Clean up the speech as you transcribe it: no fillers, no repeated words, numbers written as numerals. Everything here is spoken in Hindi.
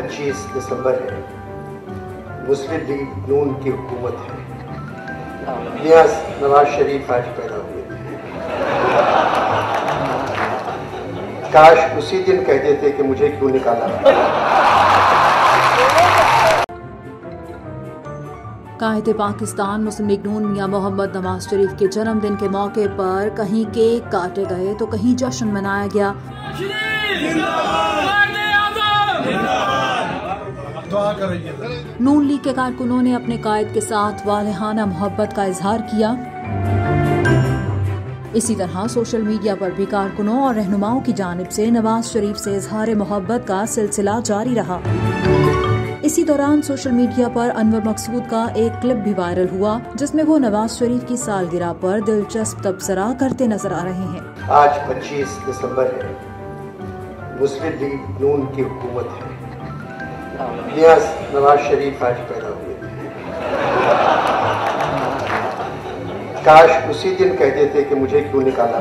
25 दिसंबर है, मुस्लिम लीग नून की हुकूमत है। मियां नवाज शरीफ आज पैदा हुए थे। काश उसी दिन कह देते कि मुझे क्यों निकाला। कायद पाकिस्तान मुस्लिम लीग नून मियां मोहम्मद नवाज शरीफ के जन्मदिन के मौके पर कहीं केक काटे गए तो कहीं जश्न मनाया गया। नून लीग के कारकुनों ने अपने कायद के साथ वालेहाना मोहब्बत का इजहार किया। इसी तरह सोशल मीडिया पर भी कारकुनों और रहनुमाओं की जानिब से नवाज शरीफ से इजहार मोहब्बत का सिलसिला जारी रहा। इसी दौरान सोशल मीडिया पर अनवर मकसूद का एक क्लिप भी वायरल हुआ, जिसमें वो नवाज शरीफ की सालगिरह पर दिलचस्प तबसरा करते नजर आ रहे हैं। आज 25 दिसंबर है, मुस्लिम लीग नून की हुकूमत है। मियां नवाज शरीफ आज पैदा हुए थे। काश उसी दिन कह देते कि मुझे क्यों निकाला।